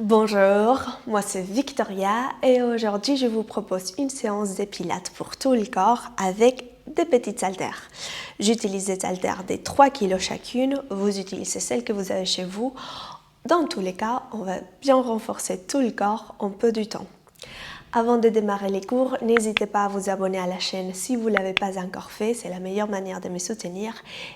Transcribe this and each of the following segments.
Bonjour, moi c'est Victoria et aujourd'hui je vous propose une séance de pilates pour tout le corps avec des petites haltères. J'utilise des haltères de 3 kg chacune, vous utilisez celles que vous avez chez vous. Dans tous les cas, on va bien renforcer tout le corps en peu de temps. Avant de démarrer les cours, n'hésitez pas à vous abonner à la chaîne si vous ne l'avez pas encore fait, c'est la meilleure manière de me soutenir,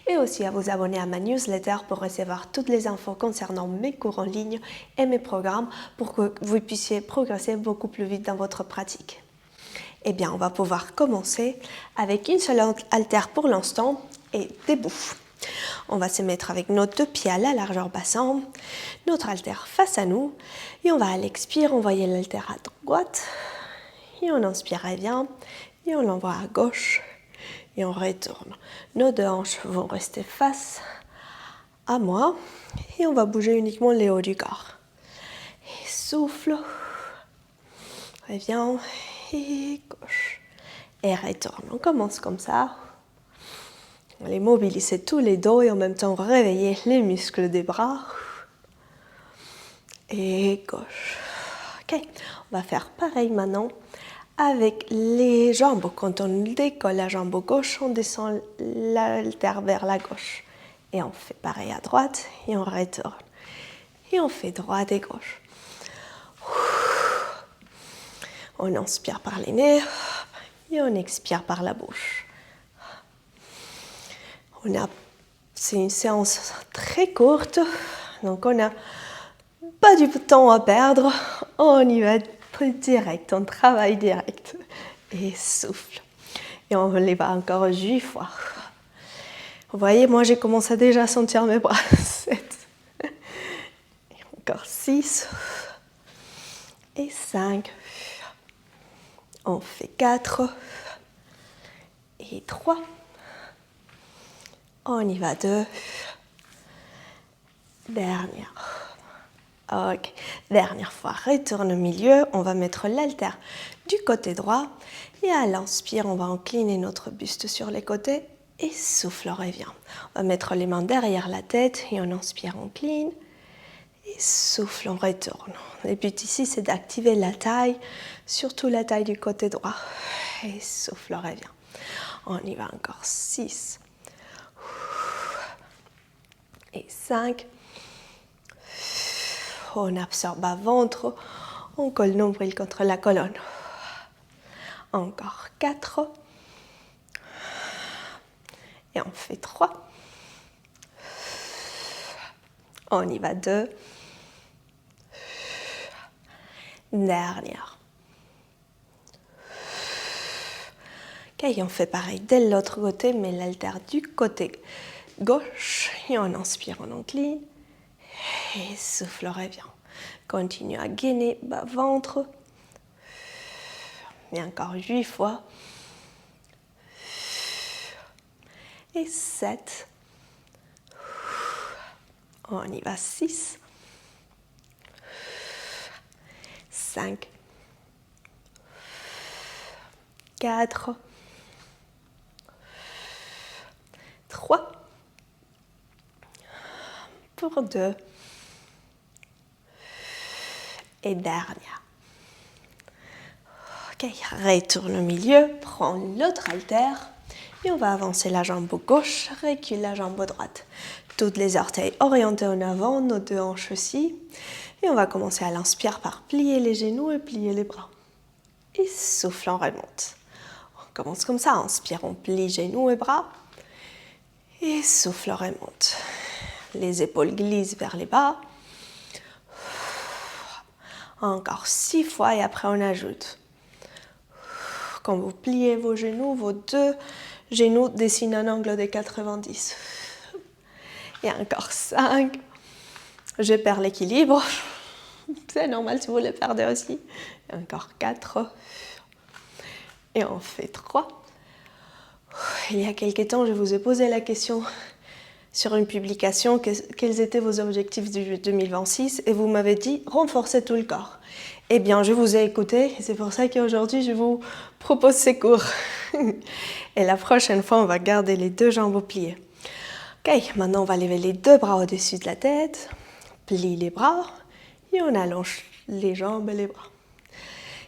et aussi à vous abonner à ma newsletter pour recevoir toutes les infos concernant mes cours en ligne et mes programmes pour que vous puissiez progresser beaucoup plus vite dans votre pratique. Eh bien, on va pouvoir commencer avec une seule haltère pour l'instant et debout. On va se mettre avec nos deux pieds à la largeur bassin, notre haltère face à nous, et on va à l'expire envoyer l'haltère à droite, et on inspire, revient, et on l'envoie à gauche, et on retourne. Nos deux hanches vont rester face à moi, et on va bouger uniquement les hauts du corps. Et souffle, revient, et gauche, et retourne. On commence comme ça. On va mobiliser tous les dos et en même temps réveiller les muscles des bras. Et gauche. Ok, on va faire pareil maintenant avec les jambes. Quand on décolle la jambe gauche, on descend l'haltère vers la gauche. Et on fait pareil à droite et on retourne. Et on fait droite et gauche. On inspire par les nez et on expire par la bouche. C'est une séance très courte, donc on n'a pas du temps à perdre. On y va direct, on travaille direct. Et souffle. Et on les va encore 8 fois. Vous voyez, moi j'ai commencé déjà à sentir mes bras. 7. Et encore 6. Et 5. On fait 4. Et 3. On y va 2. Dernière. Ok. Dernière fois. Retourne au milieu. On va mettre l'haltère du côté droit. Et à l'inspire, on va incliner notre buste sur les côtés. Et souffle, on revient. On va mettre les mains derrière la tête. Et on inspire, on incline. Et souffle, on retourne. Le but ici, c'est d'activer la taille. Surtout la taille du côté droit. Et souffle, on revient. On y va encore 6. Et 5. On absorbe à ventre. On colle nombril contre la colonne. Encore 4. Et on fait 3. On y va 2. Dernière. Ok, on fait pareil de l'autre côté, mais l'haltère du côté gauche. Et on inspire, on incline. Et souffle, revient. Continue à gainer bas ventre. Et encore 8 fois. Et 7. On y va 6. 5. 4. 3. Pour 2. Et dernière. Ok, retourne au milieu, prends l'autre haltère et on va avancer la jambe gauche, recule la jambe droite. Toutes les orteils orientés en avant, nos deux hanches aussi. Et on va commencer à l'inspire par plier les genoux et plier les bras. Et souffle, on remonte. On commence comme ça, inspire, on plie genoux et bras. Et souffle, on remonte. Les épaules glissent vers les bas. Encore 6 fois et après on ajoute. Quand vous pliez vos deux genoux dessinent un angle de 90. Et encore 5. Je perds l'équilibre. C'est normal si vous le perdez aussi. Et encore 4. Et on fait 3. Il y a quelques temps, je vous ai posé la question sur une publication, quels étaient vos objectifs du 2026 et vous m'avez dit renforcer tout le corps. Eh bien, je vous ai écouté et c'est pour ça qu'aujourd'hui, je vous propose ces cours. Et la prochaine fois, on va garder les deux jambes pliées. Ok, maintenant, on va lever les deux bras au-dessus de la tête, plie les bras Et on allonge les jambes et les bras.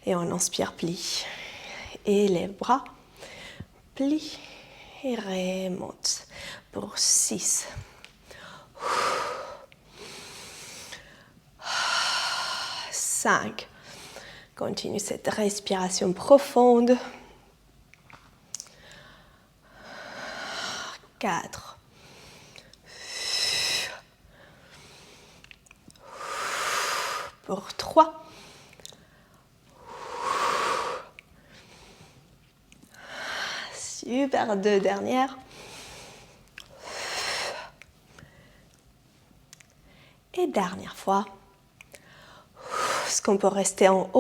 Et on inspire, plie. Et les bras, plie et remonte. Pour 6. 5. Continue cette respiration profonde. 4. Pour 3. Super, 2 dernières. Et dernière fois. Est-ce qu'on peut rester en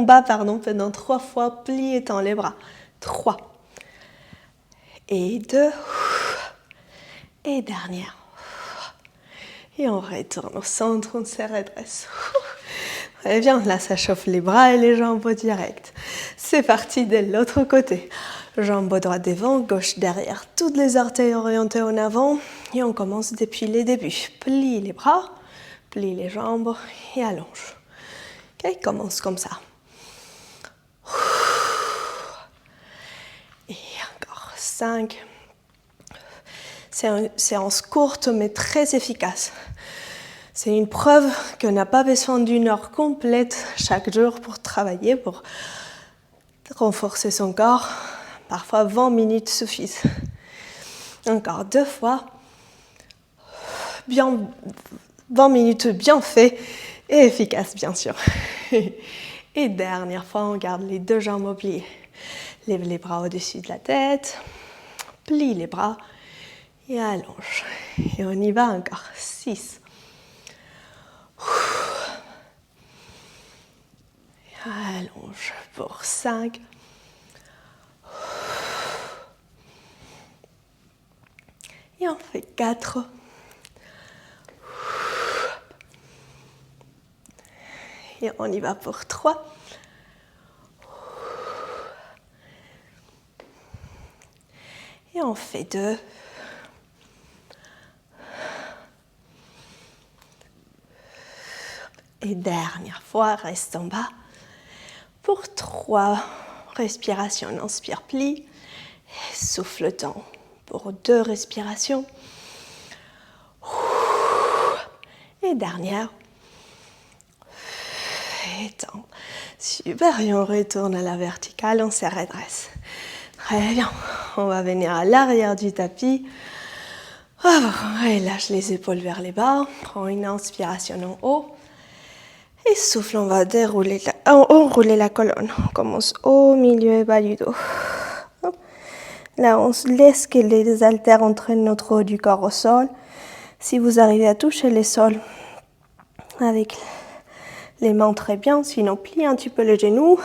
bas, pendant 3 fois, plie et tend les bras. 3. Et 2. Et dernière. Et on retourne au centre, on se redresse. Très bien, là ça chauffe les bras et les jambes au direct. C'est parti de l'autre côté. Jambes droite devant, gauche derrière. Toutes les orteils orientés en avant. Et on commence depuis le début. Plie les bras, plie les jambes et allonge. Ok, commence comme ça. Et encore 5. C'est une séance courte mais très efficace. C'est une preuve qu'on n'a pas besoin d'une heure complète chaque jour pour travailler, pour renforcer son corps. Parfois 20 minutes suffisent. Encore 2 fois. 20 minutes bien fait et efficace bien sûr. Et dernière fois, on garde les 2 jambes pliées. Lève les bras au-dessus de la tête. Plie les bras. Et allonge. Et on y va encore. 6. Allonge pour 5. Et on fait 4. Et on y va pour 3. Et on fait 2. Et dernière fois, reste en bas. Pour 3 respirations, on inspire, plie. Et souffle temps. Pour 2 respirations. Et dernière. Et temps. Super, et on retourne à la verticale, on se redresse. Très bien, on va venir à l'arrière du tapis. Relâche les épaules vers les bas. Prends une inspiration en haut. Et souffle, on va enrouler la colonne. On commence au milieu bas du dos. Là, on laisse que les haltères entraînent notre haut du corps au sol. Si vous arrivez à toucher les sols avec les mains, très bien. Sinon, plie un petit peu les genoux.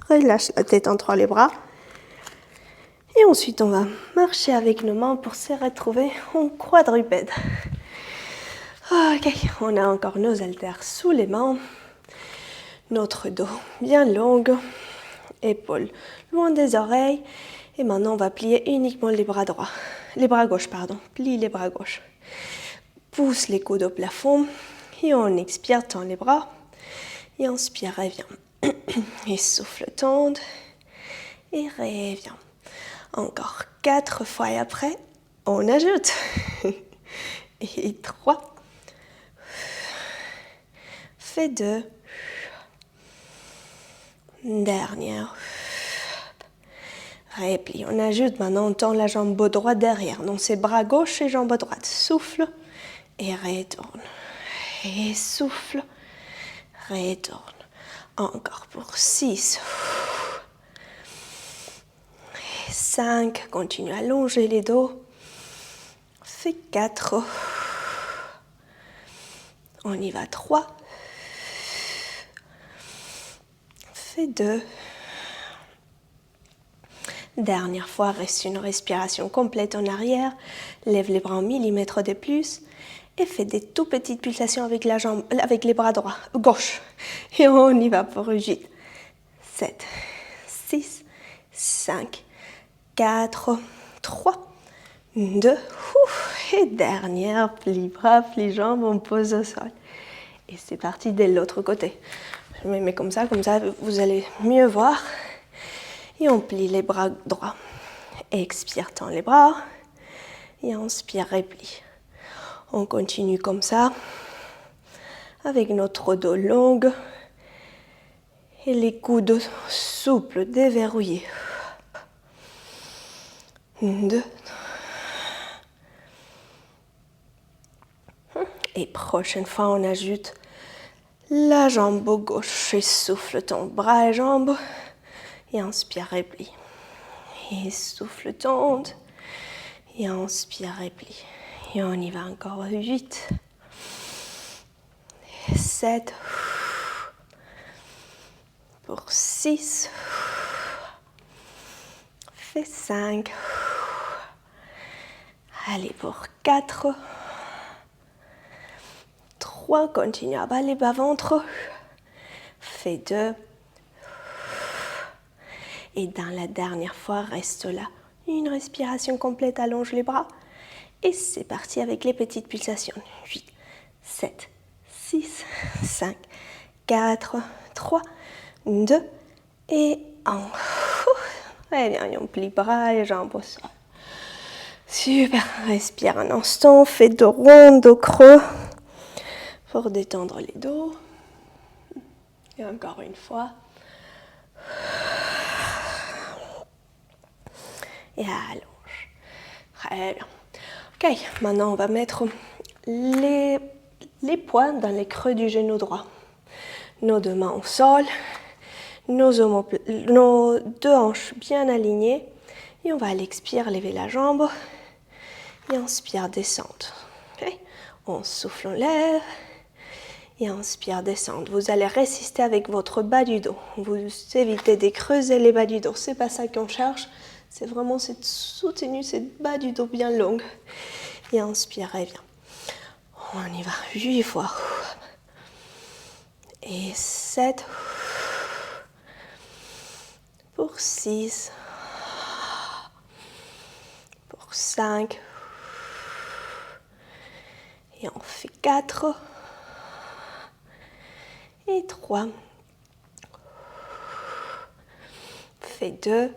Relâche la tête entre les bras. Et ensuite, on va marcher avec nos mains pour se retrouver en quadrupède. Ok, on a encore nos haltères sous les mains. Notre dos bien long. Épaules loin des oreilles. Et maintenant, on va plier uniquement les bras droits. Les bras gauches, pardon. Plie les bras gauches. Pousse les coudes au plafond. Et on expire, tend les bras. Et inspire, reviens. Et souffle, tende. Et reviens. Encore 4 fois et après, on ajoute. Et 3. Fais 2. Dernière. Replie. On ajoute maintenant, on tend la jambe droite derrière. Donc c'est bras gauche et jambe droite. Souffle et retourne. Et souffle. Retourne. Encore pour 6. 5. Continue à allonger les dos. Fais 4. On y va 3. Fais 2. Dernière fois, reste une respiration complète en arrière. Lève les bras en millimètres de plus. Et fais des tout petites pulsations avec les bras droits, gauche. Et on y va pour 8, 7, 6, 5, 4, 3, 2. Et dernière, plie bras, plie jambes, on pose au sol. Et c'est parti de l'autre côté. Je me mets comme ça vous allez mieux voir. Et on plie les bras droits. Expire, tend les bras. Et inspire, replie. On continue comme ça, avec notre dos long et les coudes souples, déverrouillés. 2. Et prochaine fois, on ajoute la jambe gauche et souffle, tend bras et jambes. Et inspire, replie. Et souffle, tend. Et inspire, replie. Et on y va encore 8, 7, pour 6, fait 5, allez pour 4, 3, continue à bas les bas-ventre, fait 2, et dans la dernière fois, reste là, une respiration complète, allonge les bras, et c'est parti avec les petites pulsations, 8, 7, 6, 5, 4, 3, 2 et 1. Très bien, et on plie bras et jambes au sol. Super, respire un instant, fais dos rond, dos creux pour détendre les dos. Et encore une fois. Et allonge. Très bien. Ok, maintenant on va mettre les poings dans les creux du genou droit. Nos deux mains au sol, nos deux hanches bien alignées. Et on va à l'expire, lever la jambe. Et inspire, descendre. Okay. On souffle, on lève. Et inspire, descendre. Vous allez résister avec votre bas du dos. Vous évitez de creuser les bas du dos. C'est pas ça qu'on cherche. C'est vraiment cette soutenue, cette bas du dos bien longue. Et inspire, reviens. On y va 8 fois. Et 7. Pour 6. Pour 5. Et on fait 4. Et 3. Fait 2.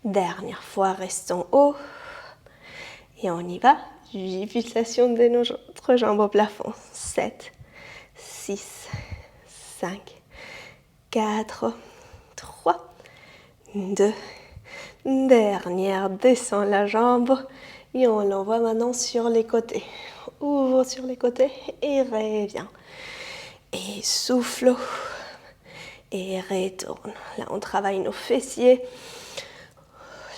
Dernière fois, restons haut. Et on y va. 8 pulsations de notre jambe au plafond. 7, 6, 5, 4, 3, 2. Dernière, descend la jambe. Et on l'envoie maintenant sur les côtés. Ouvre sur les côtés et reviens. Et souffle. Et retourne. Là, on travaille nos fessiers.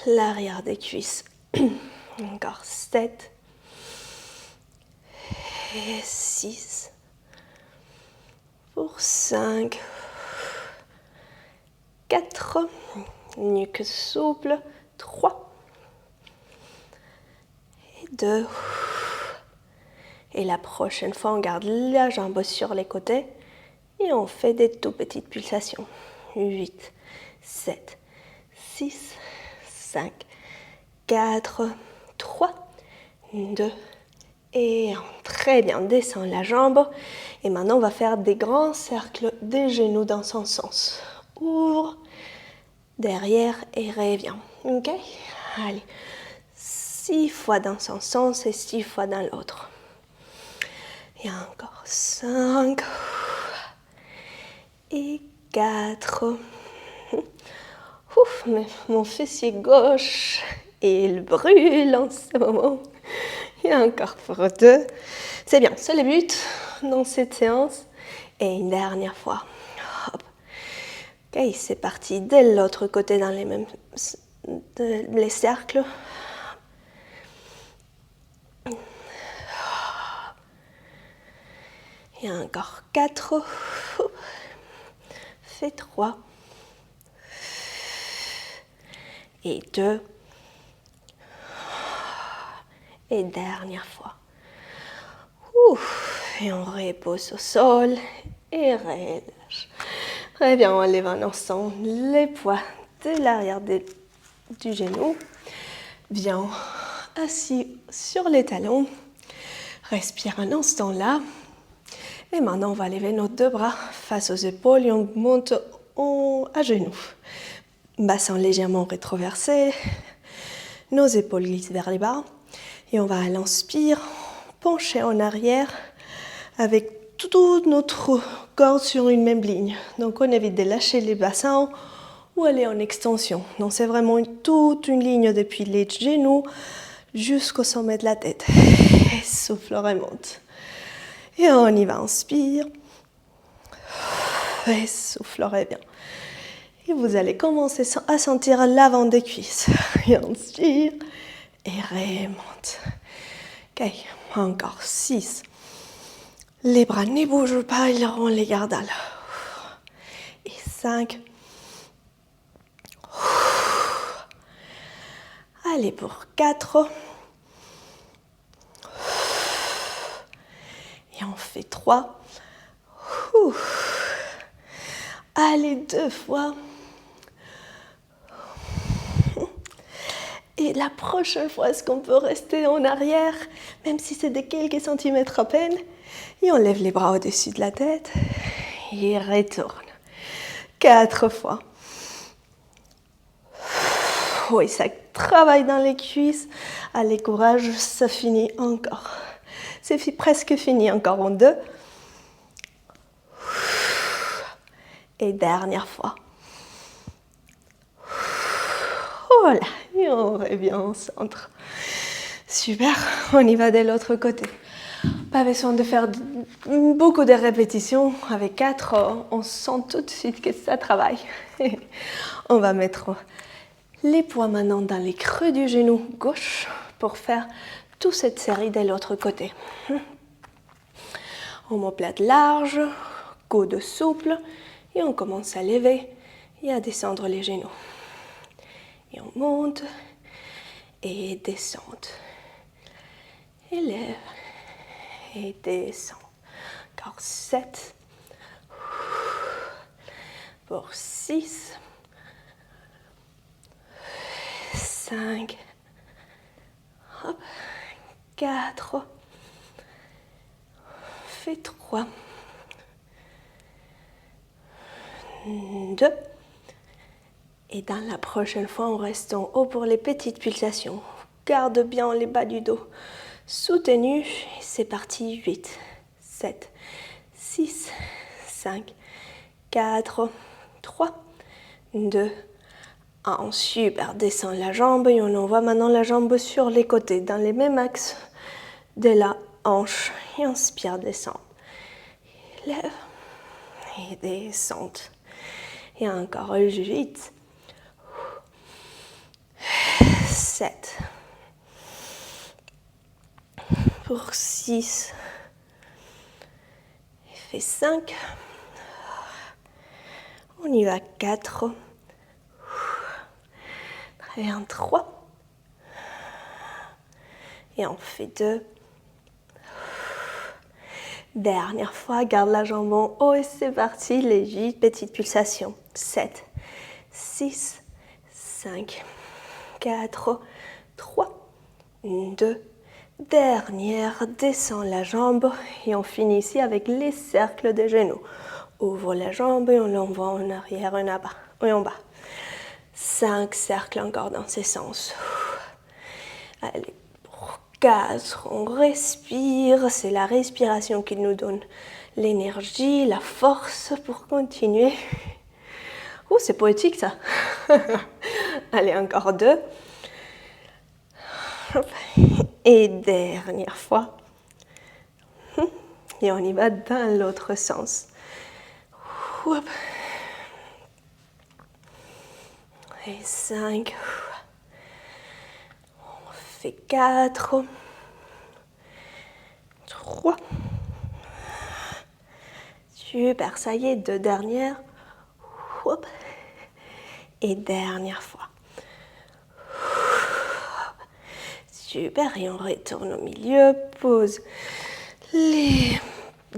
L'arrière des cuisses. Encore 7. Et 6. Pour 5. 4. Nuque souple. 3. Et 2. Et la prochaine fois, on garde la jambe sur les côtés. Et on fait des tout petites pulsations. 8, 7, 6, 5, 4, 3, 2 et 1. Très bien, descend la jambe. Et maintenant, on va faire des grands cercles des genoux dans son sens. Ouvre, derrière et reviens. Ok? Allez, 6 fois dans son sens et 6 fois dans l'autre. Et encore 5 et 4. Ouf, mais mon fessier gauche, il brûle en ce moment. Et encore pour 2. C'est bien, c'est le but dans cette séance. Et une dernière fois. Hop. Ok, c'est parti de l'autre côté dans les cercles. Et encore 4. Fait 3. Et 2. Et dernière fois. Ouf. Et on repose au sol et relâche. Très bien, on lève un instant les poids de l'arrière du genou. Bien assis sur les talons. Respire un instant là. Et maintenant, on va lever nos deux bras face aux épaules et on monte à genoux. Bassin légèrement rétroversé. Nos épaules glissent vers les bas. Et on va à l'inspire, pencher en arrière avec toute notre corps sur une même ligne. Donc, on évite de lâcher les bassins ou aller en extension. Donc, c'est vraiment toute une ligne depuis les genoux jusqu'au sommet de la tête. Et souffle, remonte. Et on y va, inspire. Et souffle, revient. Et vous allez commencer à sentir l'avant des cuisses. Et inspire. Et remonte. Ok, encore 6. Les bras ne bougent pas, on les garde là. Et 5. Allez pour 4. Et on fait 3. Allez, 2 fois. Et la prochaine fois, est-ce qu'on peut rester en arrière, même si c'est de quelques centimètres à peine. Et on lève les bras au-dessus de la tête. Et retourne. 4 fois. Oui, ça travaille dans les cuisses. Allez, courage, ça finit encore. C'est presque fini, encore en 2. Et dernière fois. Voilà, et on revient au centre. Super, on y va de l'autre côté. Pas besoin de faire beaucoup de répétitions. Avec 4, on sent tout de suite que ça travaille. On va mettre les poings maintenant dans les creux du genou gauche pour faire toute cette série de l'autre côté. Omoplate large, coude souple, et on commence à lever et à descendre les genoux. Et on monte et descend. Élève et descend. Encore 7. Pour 6. 5. 4. Fait 3. 2. Et dans la prochaine fois, on reste en haut pour les petites pulsations. Garde bien les bas du dos soutenus. C'est parti. 8, 7, 6, 5, 4, 3, 2, 1. Super. Descend la jambe et on envoie maintenant la jambe sur les côtés, dans les mêmes axes de la hanche. Et inspire, descend. Lève et descend. Et encore 8. 7. Pour 6. Fait 5. On y va 4. Très bien, 3. Et on fait 2. Dernière fois, garde la jambe en haut et c'est parti. Les 8 petites pulsations. 7, 6, 5, 4, 3, 2. Dernière, descend la jambe et on finit ici avec les cercles des genoux. Ouvre la jambe et on l'envoie en arrière et en bas. 5 cercles encore dans ces sens. Allez, pour 4, on respire. C'est la respiration qui nous donne l'énergie, la force pour continuer. Ouh, c'est poétique ça. Allez, encore 2. Et dernière fois. Et on y va dans l'autre sens. Et 5. On fait 4. 3. Super, ça y est, 2 dernières. Et dernière fois. Super, et on retourne au milieu, pose les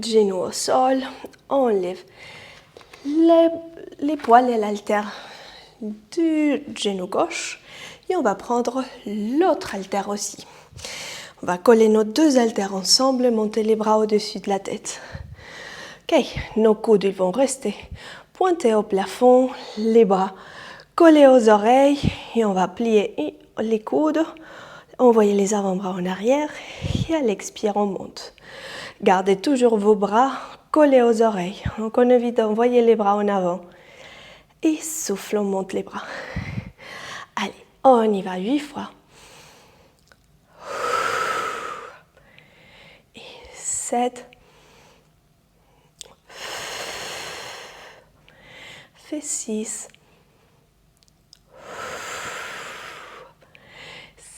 genoux au sol, on lève les poils et l'haltère du genou gauche et on va prendre l'autre haltère aussi. On va coller nos deux haltères ensemble et monter les bras au-dessus de la tête. Ok, nos coudes ils vont rester pointés au plafond, les bras collés aux oreilles et on va plier les coudes, envoyer les avant-bras en arrière et à l'expire on monte. Gardez toujours vos bras collés aux oreilles. Donc on évite d'envoyer les bras en avant. Et souffle, on monte les bras. Allez, on y va 8 fois. Et 7. Fait 6.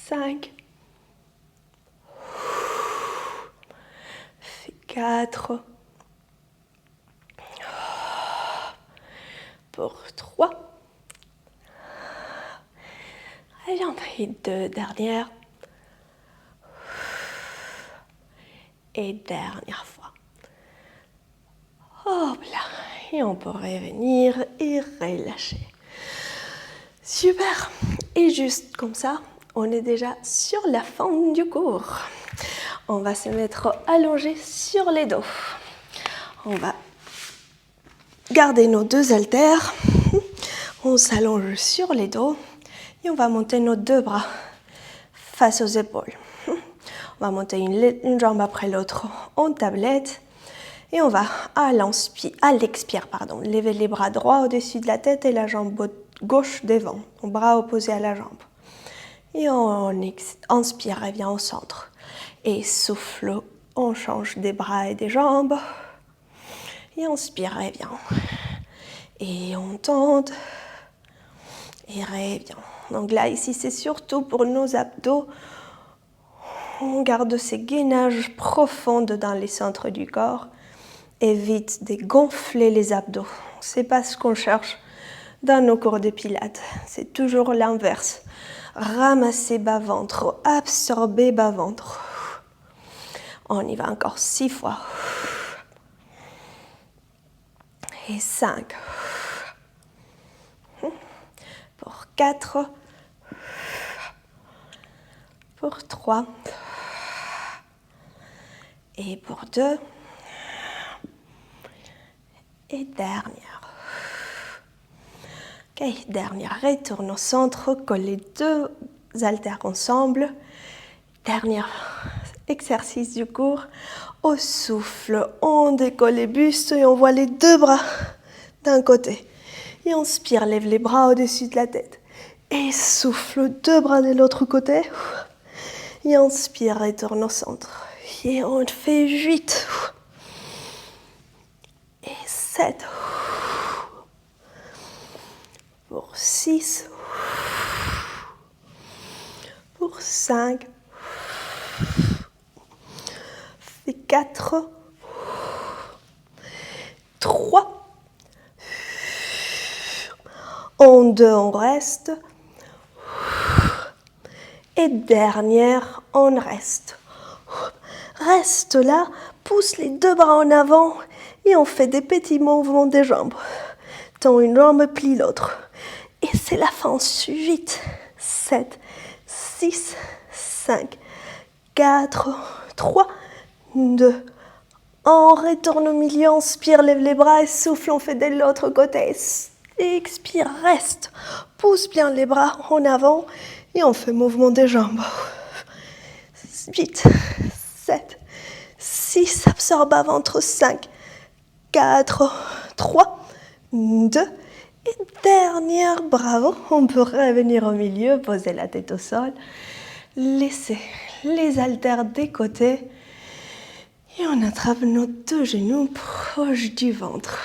5. Fait 4. Pour 3. Et j'en fais 2 dernières. Et dernière fois. Hop là. Et on peut revenir et relâcher. Super. Et juste comme ça, on est déjà sur la fin du cours. On va se mettre allongé sur les dos. On va garder nos deux haltères. On s'allonge sur les dos et on va monter nos deux bras face aux épaules. On va monter une jambe après l'autre en tablette et on va à l'expire, lever les bras droits au-dessus de la tête et la jambe gauche devant, mon bras opposé à la jambe. Et on inspire, revient au centre. Et souffle, on change des bras et des jambes. Et inspire, revient. Et on tente. Et revient. Donc là, ici, c'est surtout pour nos abdos. On garde ces gainages profonds dans les centres du corps. Évite de gonfler les abdos. C'est pas ce qu'on cherche dans nos cours de pilates. C'est toujours l'inverse. Ramasser bas-ventre, absorber bas-ventre. On y va encore 6 fois. Et 5. Pour 4. Pour 3. Et pour 2. Et dernière. Ok, dernière. Retourne au centre, colle les deux haltères ensemble. Dernier exercice du cours. Au souffle, on décolle les bustes et on voit les deux bras d'un côté. Et on inspire, lève les bras au-dessus de la tête. Et souffle, deux bras de l'autre côté. Et inspire, retourne au centre. Et on fait 8. Et 7. Pour 6. Pour 5. Fait 4. 3. En 2, on reste. Et dernière, on reste. Reste là, pousse les deux bras en avant et on fait des petits mouvements des jambes. Tends une jambe, plie l'autre. Et c'est la fin. 8, 7, 6, 5, 4, 3, 2. On retourne au milieu, inspire, lève les bras et souffle, on fait de l'autre côté. Expire, reste. Pousse bien les bras en avant et on fait mouvement des jambes. 8, 7, 6, absorbe à ventre, 5, 4, 3, 2, et dernière, bravo. On peut revenir au milieu, poser la tête au sol, laisser les haltères des côtés et on attrape nos deux genoux proches du ventre.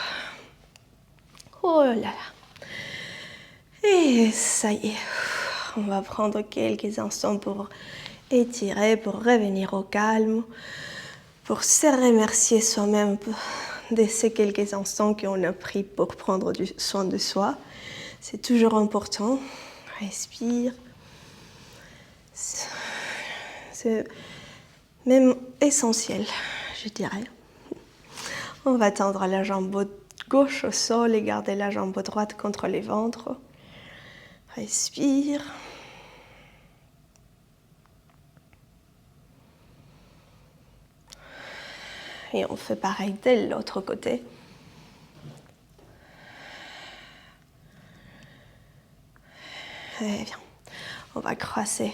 Oh là là. Et ça y est, on va prendre quelques instants pour étirer, pour revenir au calme, pour se remercier soi-même de ces quelques instants qu'on a pris pour prendre soin de soi. C'est toujours important. Respire. C'est même essentiel, je dirais. On va tendre la jambe gauche au sol et garder la jambe droite contre les ventres. Respire. Et on fait pareil de l'autre côté. Et bien, on va croiser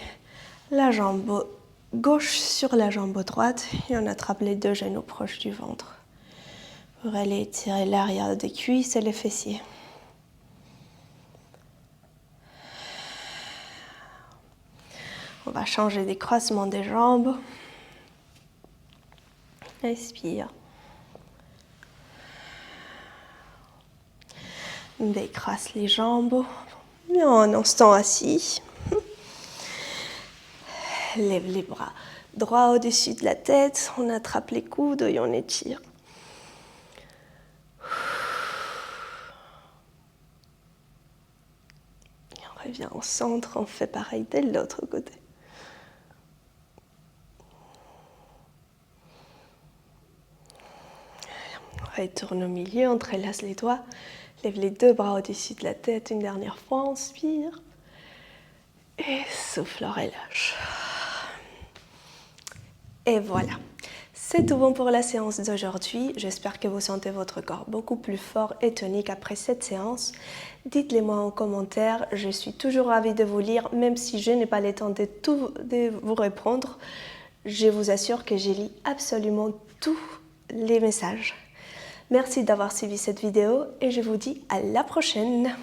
la jambe gauche sur la jambe droite et on attrape les deux genoux proches du ventre pour aller étirer l'arrière des cuisses et les fessiers. On va changer des croisements des jambes. Respire. Décroise les jambes. Et en instant assis. Lève les bras droit au-dessus de la tête. On attrape les coudes et on étire. Et on revient au centre. On fait pareil de l'autre côté. Retourne au milieu, entrelace les doigts, lève les deux bras au-dessus de la tête une dernière fois, inspire et souffle, relâche. Et voilà, c'est tout bon pour la séance d'aujourd'hui. J'espère que vous sentez votre corps beaucoup plus fort et tonique après cette séance. Dites-le moi en commentaire, je suis toujours ravie de vous lire, même si je n'ai pas le temps de vous répondre. Je vous assure que je lis absolument tous les messages. Merci d'avoir suivi cette vidéo et je vous dis à la prochaine.